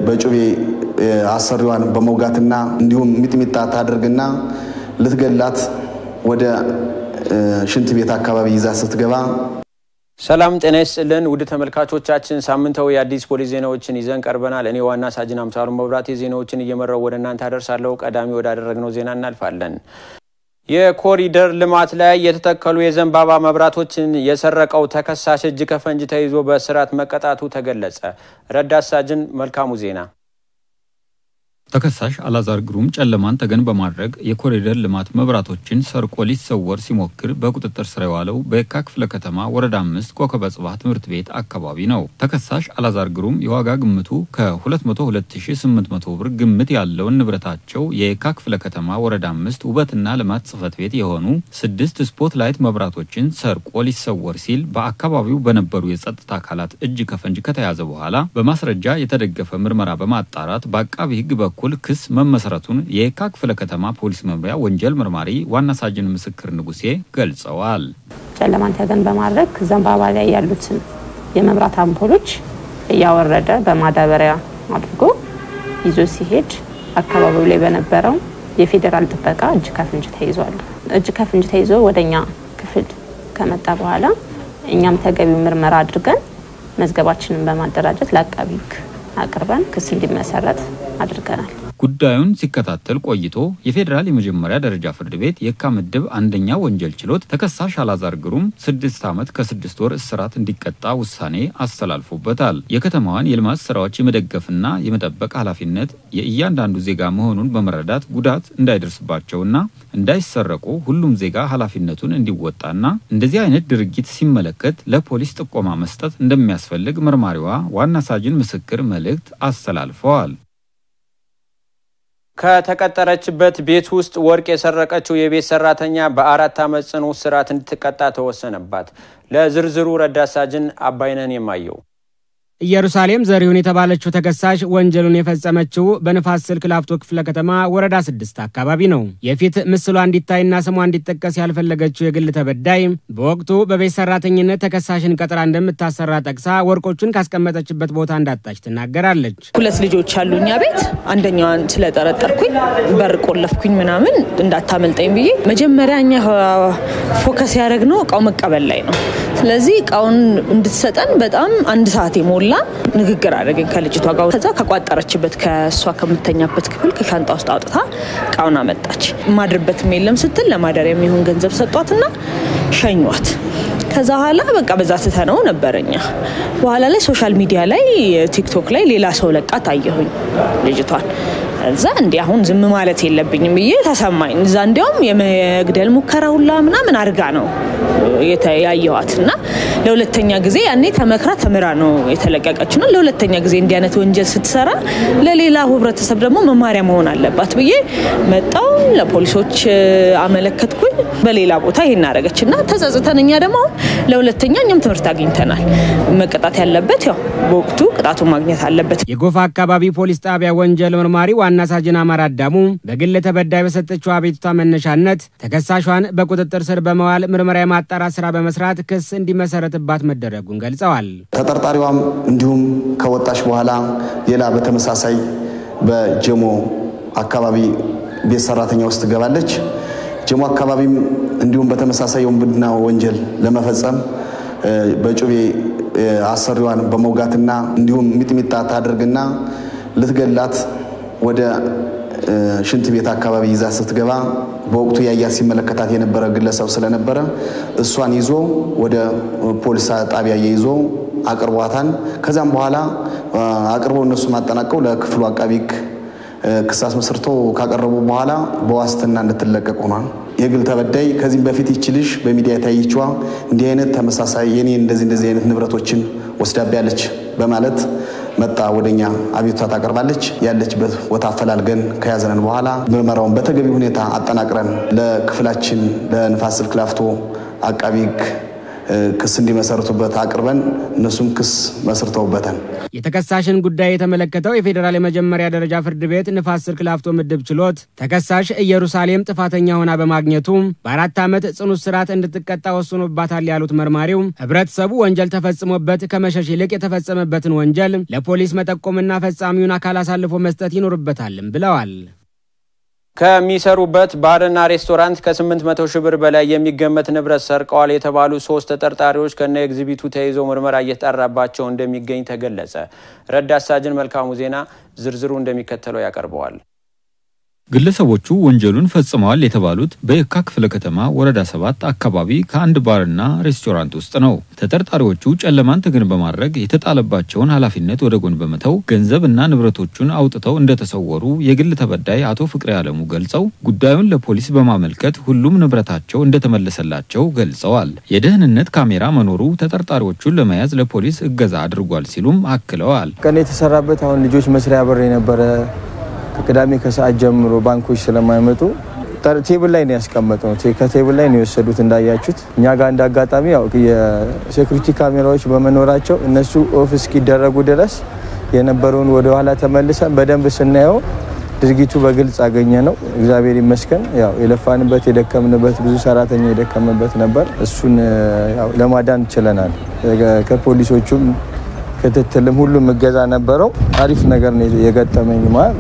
በጩቤ አሰሪዋን በመውጋትና እንዲሁም ሚጥሚጣ ታደርግና ልትገላት ወደ ሽንት ቤት አካባቢ ይዛ ስትገባ ሰላም ጤና ይስጥልን ውድ ተመልካቾቻችን ሳምንታዊ የአዲስ ፖሊስ ዜናዎችን ይዘን ቀርበናል። እኔ ዋና ሳጅን አምሳሉ መብራቴ ዜናዎችን እየመራው ወደ እናንተ አደርሳለሁ። ቀዳሚ ወዳደረግነው ዜና እናልፋለን። የኮሪደር ልማት ላይ የተተከሉ የዘንባባ መብራቶችን የሰረቀው ተከሳሽ እጅ ከፈንጅ ተይዞ በእስራት መቀጣቱ ተገለጸ። ረዳት ሳጅን መልካሙ ዜና ተከሳሽ አላዛር ግሩም ጨለማን ተገን በማድረግ የኮሪደር ልማት መብራቶችን ሰርቆ ሊሰወር ሲሞክር በቁጥጥር ስር የዋለው በየካ ክፍለ ከተማ ወረዳ 5 ኮከበ ጽባህ ትምህርት ቤት አካባቢ ነው። ተከሳሽ አላዛር ግሩም የዋጋ ግምቱ ከ22800 ብር ግምት ያለው ንብረታቸው የየካ ክፍለ ከተማ ወረዳ 5 ውበትና ልማት ጽፈት ቤት የሆኑ 6 ስፖት ላይት መብራቶችን ሰርቆ ሊሰወር ሲል በአካባቢው በነበሩ የጸጥታ አካላት እጅ ከፈንጅ ከተያዘ በኋላ በማስረጃ የተደገፈ ምርመራ በማጣራት በአቃቢ ሕግ በኩል ክስ መመሰረቱን የየካ ክፍለ ከተማ ፖሊስ መምሪያ ወንጀል መርማሪ ዋና ሳጅን ምስክር ንጉሴ ገልጸዋል። ጨለማን ተገን በማድረግ ዘንባባ ላይ ያሉትን የመብራት አምፖሎች ያወረደ በማዳበሪያ አድርጎ ይዞ ሲሄድ አካባቢው ላይ በነበረው የፌደራል ጥበቃ እጅ ከፍንጅ ተይዟል። እጅ ከፍንጅ ተይዞ ወደኛ ክፍል ከመጣ በኋላ እኛም ተገቢው ምርመራ አድርገን መዝገባችንን በማደራጀት ለአቃቢ ሕግ አቅርበን ክስ እንዲመሰረት አድርገናል። ጉዳዩን ሲከታተል ቆይቶ የፌደራል የመጀመሪያ ደረጃ ፍርድ ቤት የካ ምድብ አንደኛ ወንጀል ችሎት ተከሳሽ አላዛር ግሩም 6 ዓመት ከ6 ወር እስራት እንዲቀጣ ውሳኔ አስተላልፎበታል። የከተማዋን የልማት ስራዎች የመደገፍና የመጠበቅ ኃላፊነት የእያንዳንዱ ዜጋ መሆኑን በመረዳት ጉዳት እንዳይደርስባቸውና እንዳይሰረቁ ሁሉም ዜጋ ኃላፊነቱን እንዲወጣና እንደዚህ አይነት ድርጊት ሲመለከት ለፖሊስ ጥቆማ መስጠት እንደሚያስፈልግ መርማሪዋ ዋና ሳጅን ምስክር መልእክት አስተላልፈዋል። ከተቀጠረችበት ቤት ውስጥ ወርቅ የሰረቀችው የቤት ሰራተኛ በ4 ዓመት ጽኑ እስራት እንድትቀጣ ተወሰነባት። ለዝርዝሩ ረዳት ሳጅን አባይነን የማየው ኢየሩሳሌም ዘሪሁን የተባለችው ተከሳሽ ወንጀሉን የፈጸመችው በንፋስ ስልክ ላፍቶ ክፍለ ከተማ ወረዳ 6 አካባቢ ነው። የፊት ምስሏ እንዲታይና ስሟ እንዲጠቀስ ያልፈለገችው የግል ተበዳይ በወቅቱ በቤት ሰራተኝነት ተከሳሽን ቀጥራ እንደምታሰራ ጠቅሳ ወርቆቹን ካስቀመጠችበት ቦታ እንዳጣች ትናገራለች። 2 ልጆች አሉኛ ቤት አንደኛዋን ስለጠረጠርኩኝ በር ቆለፍኩኝ ምናምን እንዳታመልጠኝ ብዬ መጀመሪያኛ ፎከስ ያደረግነው እቃው መቀበል ላይ ነው። ስለዚህ እቃውን እንድትሰጠን በጣም 1 ሰዓት ይሞላ ንግግር አደረገኝ ከልጅቷ ጋር። ከዛ ከቋጠረችበት ከሷ ከምትተኛበት ክፍል ከሻንጣ ውስጥ አውጥታ እቃውን አመጣች። ማድርበትም የለም ስትል ለማደሪያ የሚሆን ገንዘብ ሰጧትና ሸኟት። ከዛ ኋላ በቃ በዛ ተተነው ነበርኛ። በኋላ ላይ ሶሻል ሚዲያ ላይ ቲክቶክ ላይ ሌላ ሰው ለቃት አየሁኝ ልጅቷን። እዛ እንዴ አሁን ዝም ማለት የለብኝም ብዬ ተሰማኝ። እዛ እንዲያውም የመግደል ሙከራ ሁላ ምናምን አርጋ ነው ያየዋትና ለሁለተኛ ጊዜ ያኔ ተመክራ ተምራ ነው የተለቀቀችው። ለሁለተኛ ጊዜ እንዲህ አይነት ወንጀል ስትሰራ ለሌላ ህብረተሰብ ደግሞ መማሪያ መሆን አለባት ብዬ መጣው ለፖሊሶች አመለከትኩኝ። በሌላ ቦታ ይሄን አረጋችና ተጸጽተንኛ ደግሞ ለሁለተኛኛም ትምህርት አግኝተናል። መቀጣት ያለበት ያው በወቅቱ ቅጣቱ ማግኘት አለበት። የጎፋ አካባቢ ፖሊስ ጣቢያ ወንጀል መርማሪ ዋና ሳጅን አማራ አዳሙ በግል ተበዳይ በሰጠችው አቤቱታ መነሻነት ተከሳሿን በቁጥጥር ስር በመዋል ምርመራ የማጣራት ስራ በመስራት ክስ እንዲመሰረትባት መደረጉን ገልጸዋል። ተጠርጣሪዋም እንዲሁም ከወጣች በኋላ ሌላ በተመሳሳይ በጀሞ አካባቢ ቤት ሰራተኛ ውስጥ ገባለች። ጀሞ አካባቢም እንዲሁም በተመሳሳይ ወንብድና ወንጀል ለመፈጸም በጩቤ አሰሪዋን በመውጋትና እንዲሁም ሚጥሚጣ ታደርግና ልትገላት ወደ ሽንት ቤት አካባቢ ይዛ ስትገባ በወቅቱ ያያት ሲመለከታት የነበረ ግለሰብ ስለነበረ እሷን ይዞ ወደ ፖሊስ ጣቢያ ይዞ አቅርቧታን። ከዛም በኋላ አቅርበው እነሱ ማጠናቀው ለክፍሉ አቃቢ ክስ አስመስርቶ ካቀረቡ በኋላ በዋስትና እንድትለቀቅ ሆኗል። የግል ተበዳይ ከዚህ በፊት ይችልሽ በሚዲያ ታይችዋ እንዲህ አይነት ተመሳሳይ የኔ እንደዚህ አይነት ንብረቶችን ወስዳብያለች በማለት መጣ ወደኛ አቤቱታ ታቀርባለች። ያለችበት ቦታ አፈላልገን ከያዘነን በኋላ ምርመራውን በተገቢ ሁኔታ አጠናቅረን ለክፍላችን ለንፋስ ስልክ ላፍቶ አቃቢ ክስ እንዲመሰርቱበት አቅርበን እነሱም ክስ መስርተውበታል። የተከሳሽን ጉዳይ የተመለከተው የፌዴራል የመጀመሪያ ደረጃ ፍርድ ቤት ንፋስ ስልክ ላፍቶ ምድብ ችሎት ተከሳሽ ኢየሩሳሌም ጥፋተኛ ሆና በማግኘቱ በ4 ዓመት ጽኑ እስራት እንድትቀጣ ወስኖባታል ያሉት መርማሪው ህብረተሰቡ ወንጀል ተፈጽሞበት ከመሸሽ ይልቅ የተፈጸመበትን ወንጀል ለፖሊስ መጠቆምና ፈጻሚውን አካል አሳልፎ መስጠት ይኖርበታልም ብለዋል። ከሚሰሩበት ባርና ሬስቶራንት ከ800 ሺህ ብር በላይ የሚገመት ንብረት ሰርቀዋል የተባሉ 3 ተጠርጣሪዎች ከነ ኤግዚቢቱ ተይዘው ምርመራ እየተጣራባቸው እንደሚገኝ ተገለጸ። ረዳት ሳጅን መልካሙ ዜና ዝርዝሩ እንደሚከተለው ያቀርበዋል። ግለሰቦቹ ወንጀሉን ፈጽመዋል የተባሉት በየካ ክፍለ ከተማ ወረዳ 7 አካባቢ ከአንድ ባርና ሬስቶራንት ውስጥ ነው። ተጠርጣሪዎቹ ጨለማን ተገን በማድረግ የተጣለባቸውን ኃላፊነት ወደ ጎን በመተው ገንዘብና ንብረቶቹን አውጥተው እንደተሰወሩ የግል ተበዳይ አቶ ፍቅሬ አለሙ ገልጸው ጉዳዩን ለፖሊስ በማመልከት ሁሉም ንብረታቸው እንደተመለሰላቸው ገልጸዋል። የደህንነት ካሜራ መኖሩ ተጠርጣሪዎቹን ለመያዝ ለፖሊስ እገዛ አድርጓል ሲሉም አክለዋል። ቀን የተሰራበት አሁን ልጆች መስሪያ በር የነበረ ከቅዳሜ ከሰዓት ጀምሮ ባንኮች ስለማይመጡ ቴብል ላይ ነው ያስቀመጠው። ከቴብል ላይ ነው የወሰዱት እንዳያችሁት። እኛ ጋር እንዳጋጣሚ ያው የሴኩሪቲ ካሜራዎች በመኖራቸው እነሱ ኦፍ እስኪደረጉ ድረስ የነበረውን ወደ ኋላ ተመልሰን በደንብ ስናየው ድርጊቱ በግልጽ አገኘ ነው። እግዚአብሔር ይመስገን። ያው የለፋንበት የደከምንበት ብዙ ሰራተኛ የደከመበት ነበር። እሱን ያው ለማዳን ችለናል። ከፖሊሶቹም ክትትልም ሁሉም እገዛ ነበረው። አሪፍ ነገር ነው የገጠመኝ ማለት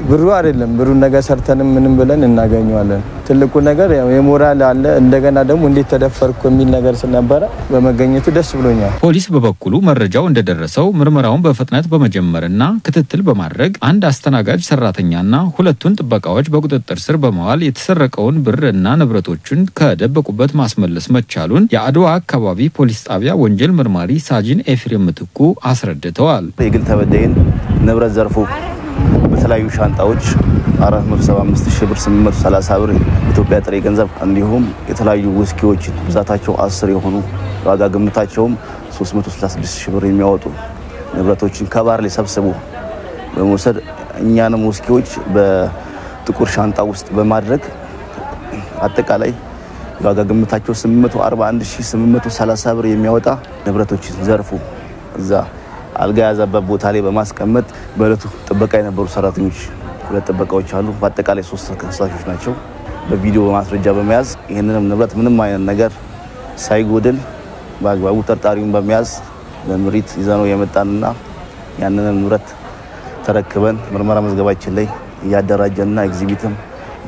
ብሩ አይደለም። ብሩን ነገር ሰርተንም ምንም ብለን እናገኘዋለን። ትልቁ ነገር ያው የሞራል አለ። እንደገና ደግሞ እንዴት ተደፈርኩ የሚል ነገር ስለነበረ በመገኘቱ ደስ ብሎኛል። ፖሊስ በበኩሉ መረጃው እንደደረሰው ምርመራውን በፍጥነት በመጀመርና ክትትል በማድረግ አንድ አስተናጋጅ ሰራተኛና 2 ጥበቃዎች በቁጥጥር ስር በመዋል የተሰረቀውን ብርና ንብረቶችን ከደበቁበት ማስመለስ መቻሉን የአድዋ አካባቢ ፖሊስ ጣቢያ ወንጀል መርማሪ ሳጅን ኤፍሬም ምትኩ አስረድተዋል። የግል ተበዳይን ንብረት ዘርፎ በተለያዩ ሻንጣዎች 475 ሺህ ብር 830 ብር ኢትዮጵያ ጥሬ ገንዘብ እንዲሁም የተለያዩ ውስኪዎች ብዛታቸው 10 የሆኑ ዋጋ ግምታቸውም 366 ሺህ ብር የሚያወጡ ንብረቶችን ከባር ላይ ሰብስቦ በመውሰድ እኛንም ውስኪዎች በጥቁር ሻንጣ ውስጥ በማድረግ አጠቃላይ ዋጋ ግምታቸው 841830 ብር የሚያወጣ ንብረቶችን ዘርፎ እዛ አልጋ ያዘበት ቦታ ላይ በማስቀመጥ በእለቱ ጥበቃ የነበሩ ሰራተኞች 2 ጥበቃዎች አሉ። በአጠቃላይ 3 ተከሳሾች ናቸው። በቪዲዮ ማስረጃ በመያዝ ይሄንንም ንብረት ምንም አይነት ነገር ሳይጎድል በአግባቡ ተጠርጣሪውን በመያዝ በምሪት ይዘነው የመጣንና ያንንም ንብረት ተረክበን ምርመራ መዝገባችን ላይ ያደራጀንና ኤግዚቢትም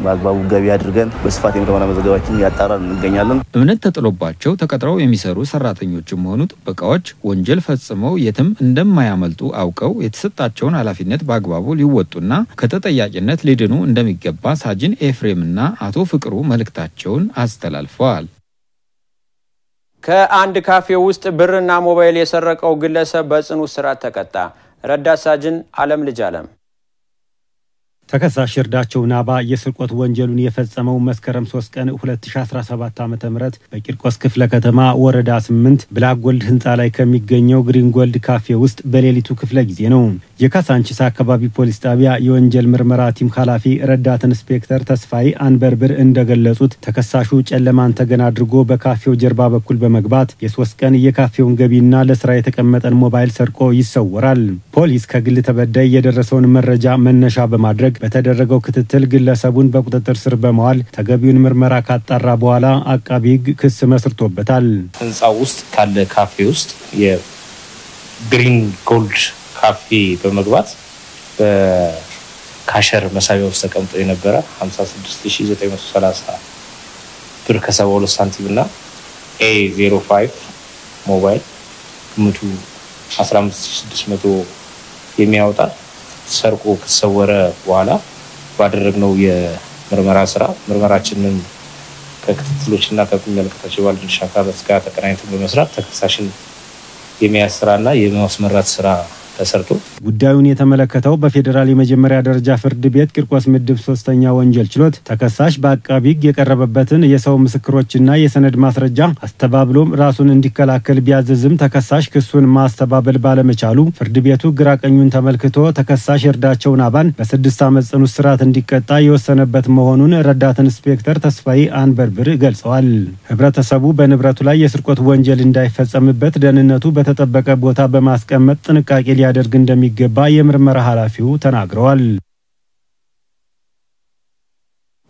በአግባቡ ገቢ አድርገን በስፋት የምርመራ መዝገባችን ያጣራን እንገኛለን። እምነት ተጥሎባቸው ተቀጥረው የሚሰሩ ሰራተኞችም ሆኑ ጥበቃዎች ወንጀል ፈጽመው የትም እንደማያመልጡ አውቀው የተሰጣቸውን ኃላፊነት በአግባቡ ሊወጡና ከተጠያቂነት ሊድኑ እንደሚገባ ሳጅን ኤፍሬምና አቶ ፍቅሩ መልእክታቸውን አስተላልፈዋል። ከአንድ ካፌ ውስጥ ብርና ሞባይል የሰረቀው ግለሰብ በጽኑ እስራት ተቀጣ። ረዳት ሳጅን አለም ልጅ አለም ተከሳሽ እርዳቸው ናባ የስርቆት ወንጀሉን የፈጸመው መስከረም 3 ቀን 2017 ዓ.ም በቂርቆስ ክፍለ ከተማ ወረዳ 8 ብላክ ጎልድ ህንጻ ላይ ከሚገኘው ግሪን ጎልድ ካፌ ውስጥ በሌሊቱ ክፍለ ጊዜ ነው። የካሳንቺስ አካባቢ ፖሊስ ጣቢያ የወንጀል ምርመራ ቲም ኃላፊ ረዳት ኢንስፔክተር ተስፋይ አንበርብር እንደገለጹት ተከሳሹ ጨለማን ተገን አድርጎ በካፌው ጀርባ በኩል በመግባት የ3 ቀን የካፌውን ገቢና ለስራ የተቀመጠን ሞባይል ሰርቆ ይሰወራል። ፖሊስ ከግል ተበዳይ የደረሰውን መረጃ መነሻ በማድረግ በተደረገው ክትትል ግለሰቡን በቁጥጥር ስር በመዋል ተገቢውን ምርመራ ካጣራ በኋላ አቃቢ ህግ ክስ መስርቶበታል። ህንጻው ውስጥ ካለ ካፌ ውስጥ የግሪን ጎልድ ካፌ በመግባት በካሸር መሳቢያ ውስጥ ተቀምጦ የነበረ 56930 ብር ከ72 ሳንቲም እና A05 ሞባይል ግምቱ 15600 የሚያወጣ ሰርቆ ከተሰወረ በኋላ ባደረግነው የምርመራ ስራ ምርመራችንን ከክትትሎችና ከሚመለከታቸው ባለድርሻ አካላት ጋር ተቀናኝተን በመስራት ተከሳሽን የመያዝ ስራና የማስመራት ስራ ተሰርቶ ጉዳዩን የተመለከተው በፌዴራል የመጀመሪያ ደረጃ ፍርድ ቤት ቂርቆስ ምድብ 3ኛ ወንጀል ችሎት ተከሳሽ በአቃቢ ሕግ የቀረበበትን የሰው ምስክሮችና የሰነድ ማስረጃ አስተባብሎም ራሱን እንዲከላከል ቢያዘዝም ተከሳሽ ክሱን ማስተባበል ባለመቻሉ ፍርድ ቤቱ ግራቀኙን ተመልክቶ ተከሳሽ ይርዳቸው ናባን በ6 ዓመት ጽኑ እስራት እንዲቀጣ የወሰነበት መሆኑን ረዳት ኢንስፔክተር ተስፋዬ አንበርብር ገልጸዋል። ህብረተሰቡ በንብረቱ ላይ የስርቆት ወንጀል እንዳይፈጸምበት ደህንነቱ በተጠበቀ ቦታ በማስቀመጥ ጥንቃቄ ሊያደርግ እንደሚገባ የምርመራ ኃላፊው ተናግረዋል።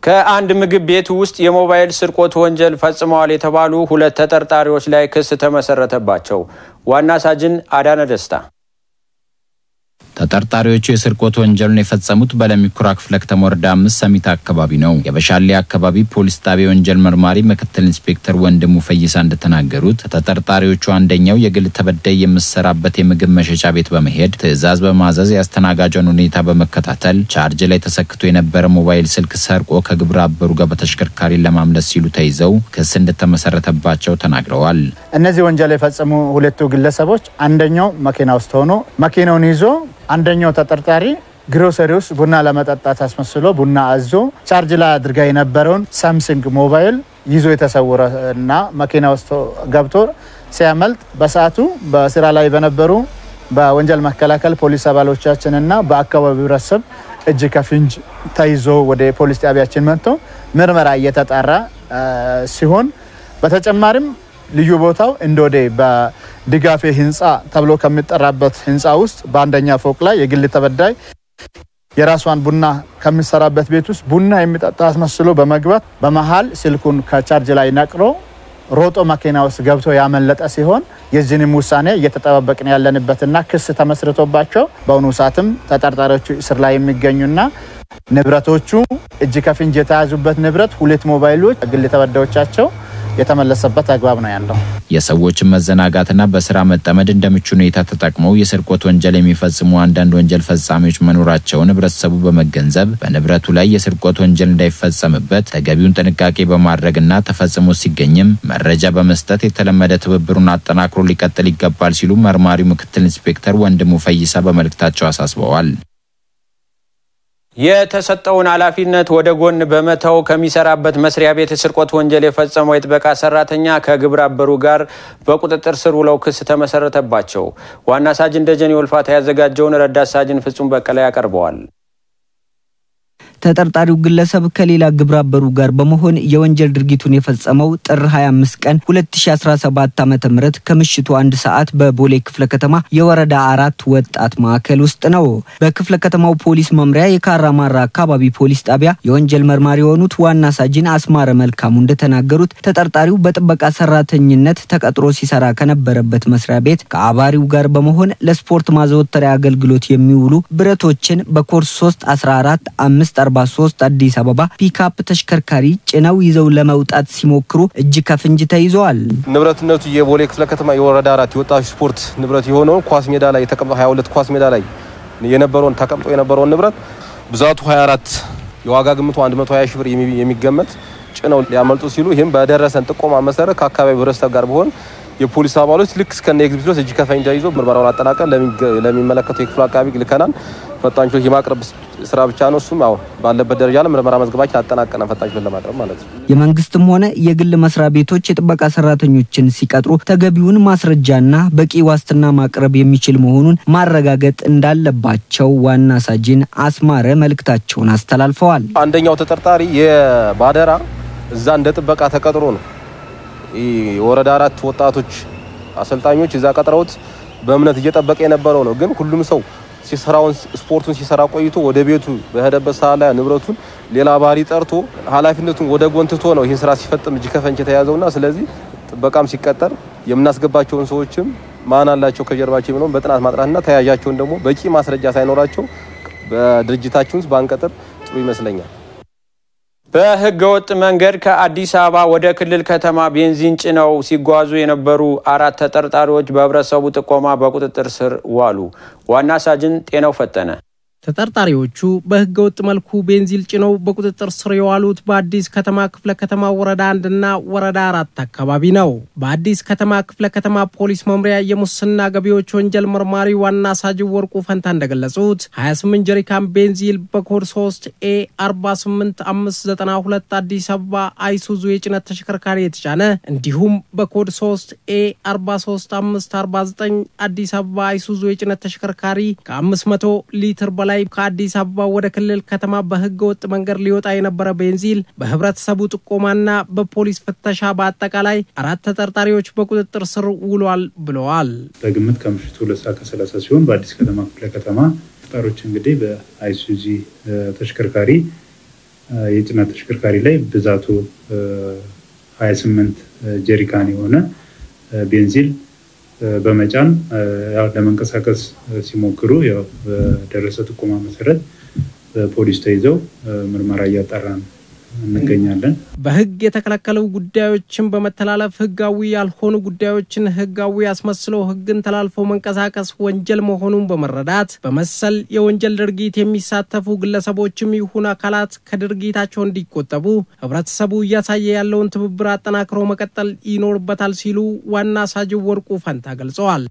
ከአንድ ምግብ ቤት ውስጥ የሞባይል ስርቆት ወንጀል ፈጽመዋል የተባሉ 2 ተጠርጣሪዎች ላይ ክስ ተመሰረተባቸው። ዋና ሳጅን አዳነ ደስታ ተጠርጣሪዎቹ የስርቆት ወንጀልን የፈጸሙት በለሚኩራ ክፍለ ከተማ ወረዳ 5 ሰሚት አካባቢ ነው። የበሻሌ አካባቢ ፖሊስ ጣቢያ ወንጀል መርማሪ ምክትል ኢንስፔክተር ወንድሙ ፈይሳ እንደተናገሩት ተጠርጣሪዎቹ አንደኛው የግል ተበዳይ የምሰራበት የምግብ መሸጫ ቤት በመሄድ ትዕዛዝ በማዘዝ ያስተናጋጁን ሁኔታ በመከታተል ቻርጅ ላይ ተሰክቶ የነበረ ሞባይል ስልክ ሰርቆ ከግብረ አበሩ ጋር በተሽከርካሪ ለማምለጥ ሲሉ ተይዘው ክስ እንደተመሰረተባቸው ተናግረዋል። እነዚህ ወንጀል የፈጸሙ 2 ግለሰቦች አንደኛው መኪና ውስጥ ሆኖ መኪናውን ይዞ አንደኛው ተጠርጣሪ ግሮሰሪ ውስጥ ቡና ለመጠጣት አስመስሎ ቡና አዞ ቻርጅ ላይ አድርጋ የነበረውን ሳምሰንግ ሞባይል ይዞ የተሰወረና መኪና ውስጥ ገብቶ ሲያመልጥ በሰዓቱ በስራ ላይ በነበሩ በወንጀል መከላከል ፖሊስ አባሎቻችንና በአካባቢው ህብረተሰብ እጅ ከፍንጅ ተይዞ ወደ ፖሊስ ጣቢያችን መጥቶ ምርመራ እየተጣራ ሲሆን በተጨማሪም ልዩ ቦታው እንዶዴ በድጋፌ ህንጻ ተብሎ ከሚጠራበት ህንጻ ውስጥ በአንደኛ ፎቅ ላይ የግል ተበዳይ የራሷን ቡና ከሚሰራበት ቤት ውስጥ ቡና የሚጠጣ አስመስሎ በመግባት በመሃል ስልኩን ከቻርጅ ላይ ነቅሎ ሮጦ መኪና ውስጥ ገብቶ ያመለጠ ሲሆን የዚህንም ውሳኔ እየተጠባበቅን ያለንበትና ክስ ተመስርቶባቸው በአሁኑ ሰዓትም ተጠርጣሪዎቹ እስር ላይ የሚገኙና ንብረቶቹ እጅ ከፍንጅ የተያዙበት ንብረት 2 ሞባይሎች ግል ተበዳዮቻቸው የተመለሰበት አግባብ ነው ያለው። የሰዎችን መዘናጋትና በስራ መጠመድ እንደምቹ ሁኔታ ተጠቅመው የስርቆት ወንጀል የሚፈጽሙ አንዳንድ ወንጀል ፈጻሚዎች መኖራቸውን ህብረተሰቡ በመገንዘብ በንብረቱ ላይ የስርቆት ወንጀል እንዳይፈጸምበት ተገቢውን ጥንቃቄ በማድረግና ተፈጽሞ ሲገኝም መረጃ በመስጠት የተለመደ ትብብሩን አጠናክሮ ሊቀጥል ይገባል ሲሉ መርማሪው ምክትል ኢንስፔክተር ወንድሙ ፈይሳ በመልእክታቸው አሳስበዋል። የተሰጠውን ኃላፊነት ወደ ጎን በመተው ከሚሰራበት መስሪያ ቤት ስርቆት ወንጀል የፈጸመው የጥበቃ ሰራተኛ ከግብረ አበሩ ጋር በቁጥጥር ስር ውለው ክስ ተመሰረተባቸው። ዋና ሳጅን ደጀኔ ወልፋታ ያዘጋጀውን ረዳት ሳጅን ፍጹም በቀለ ያቀርበዋል። ተጠርጣሪው ግለሰብ ከሌላ ግብረ አበሩ ጋር በመሆን የወንጀል ድርጊቱን የፈጸመው ጥር 25 ቀን 2017 ዓ.ም ከምሽቱ 1 ሰዓት በቦሌ ክፍለ ከተማ የወረዳ 4 ወጣት ማዕከል ውስጥ ነው። በክፍለ ከተማው ፖሊስ መምሪያ የካራማራ አካባቢ ፖሊስ ጣቢያ የወንጀል መርማሪ የሆኑት ዋና ሳጅን አስማረ መልካሙ እንደተናገሩት ተጠርጣሪው በጥበቃ ሰራተኝነት ተቀጥሮ ሲሰራ ከነበረበት መስሪያ ቤት ከአባሪው ጋር በመሆን ለስፖርት ማዘወተሪያ አገልግሎት የሚውሉ ብረቶችን በኮርስ 314 543 አዲስ አበባ ፒካፕ ተሽከርካሪ ጭነው ይዘው ለመውጣት ሲሞክሩ እጅ ከፍንጅ ተይዘዋል። ንብረትነቱ የቦሌ ክፍለ ከተማ የወረዳ 4 የወጣቶች ስፖርት ንብረት የሆነው ኳስ ሜዳ ላይ የተቀመጠ 22 ኳስ ሜዳ ላይ የነበረውን ተቀምጦ የነበረውን ንብረት ብዛቱ 24 የዋጋ ግምቱ 120 ሺህ ብር የሚገመት ጭነው ሊያመልጡ ሲሉ ይህም በደረሰን ጥቆማ መሰረት ከአካባቢው ህብረተሰብ ጋር በሆን የፖሊስ አባሎች ልክ እስከነ ኤግዚቢሽን እጅ ከፍንጅ ተይዞ ምርመራውን አጠናቀን ለሚመለከተው የክፍለ አካባቢ ልከናል። ፈጣኞች የማቅረብ ስራ ብቻ ነው። እሱም ያው ባለበት ደረጃ ላይ ምርመራ መዝገባችን አጠናቀና ፈጣኞችን ለማቅረብ ማለት ነው። የመንግስትም ሆነ የግል መስሪያ ቤቶች የጥበቃ ሰራተኞችን ሲቀጥሩ ተገቢውን ማስረጃና በቂ ዋስትና ማቅረብ የሚችል መሆኑን ማረጋገጥ እንዳለባቸው ዋና ሳጅን አስማረ መልእክታቸውን አስተላልፈዋል። አንደኛው ተጠርጣሪ የባደራ እዛ እንደ ጥበቃ ተቀጥሮ ነው የወረዳ 4 ወጣቶች አሰልጣኞች እዛ ቀጥረውት በእምነት እየጠበቀ የነበረው ነው። ግን ሁሉም ሰው ሲሰራውን ስፖርቱን ሲሰራ ቆይቶ ወደ ቤቱ በሄደበት ሰዓት ላይ ንብረቱን ሌላ ባህሪ ጠርቶ ኃላፊነቱን ወደ ጎንትቶ ነው ይህን ስራ ሲፈጽም እጅ ከፍንጅ የተያዘውና ስለዚህ ጥበቃም ሲቀጠር የምናስገባቸውን ሰዎችም ማን አላቸው ከጀርባቸው የሚለውን በጥናት ማጥራትና ተያያቸውን ደግሞ በቂ ማስረጃ ሳይኖራቸው በድርጅታችን ውስጥ ባንቀጥር ጥሩ ይመስለኛል። በህገ ወጥ መንገድ ከአዲስ አበባ ወደ ክልል ከተማ ቤንዚን ጭነው ሲጓዙ የነበሩ 4 ተጠርጣሪዎች በህብረተሰቡ ጥቆማ በቁጥጥር ስር ዋሉ። ዋና ሳጅን ጤናው ፈጠነ ተጠርጣሪዎቹ በህገወጥ መልኩ ቤንዚል ጭነው በቁጥጥር ስር የዋሉት በአዲስ ከተማ ክፍለ ከተማ ወረዳ 1 እና ወረዳ 4 አካባቢ ነው። በአዲስ ከተማ ክፍለ ከተማ ፖሊስ መምሪያ የሙስና ገቢዎች ወንጀል መርማሪ ዋና ሳጅን ወርቁ ፈንታ እንደገለጹት 28 ጀሪካን ቤንዚል በኮድ 3A48592 አዲስ አበባ አይሱዙ የጭነት ተሽከርካሪ የተጫነ እንዲሁም በኮድ 3A43549 አዲስ አበባ አይሱዙ የጭነት ተሽከርካሪ ከ500 ሊትር በላይ ከአዲስ አበባ ወደ ክልል ከተማ በህገወጥ መንገድ ሊወጣ የነበረ ቤንዚል በህብረተሰቡ ጥቆማና በፖሊስ ፍተሻ በአጠቃላይ 4 ተጠርጣሪዎች በቁጥጥር ስር ውሏል ብለዋል። በግምት ከምሽቱ 2:30 ሲሆን በአዲስ ከተማ ክፍለ ከተማ ተጠርጣሪዎች እንግዲህ በአይሱዙ ተሽከርካሪ የጭነት ተሽከርካሪ ላይ ብዛቱ 28 ጀሪካን የሆነ ቤንዚል በመጫን ለመንቀሳቀስ ሲሞክሩ በደረሰ ጥቆማ መሰረት ፖሊስ ተይዘው ምርመራ እያጣራን እንገኛለን። በህግ የተከለከሉ ጉዳዮችን በመተላለፍ ህጋዊ ያልሆኑ ጉዳዮችን ህጋዊ አስመስለው ህግን ተላልፎ መንቀሳቀስ ወንጀል መሆኑን በመረዳት በመሰል የወንጀል ድርጊት የሚሳተፉ ግለሰቦችም ይሁን አካላት ከድርጊታቸው እንዲቆጠቡ ህብረተሰቡ እያሳየ ያለውን ትብብር አጠናክሮ መቀጠል ይኖርበታል ሲሉ ዋና ሳጅን ወርቁ ፈንታ ገልጸዋል።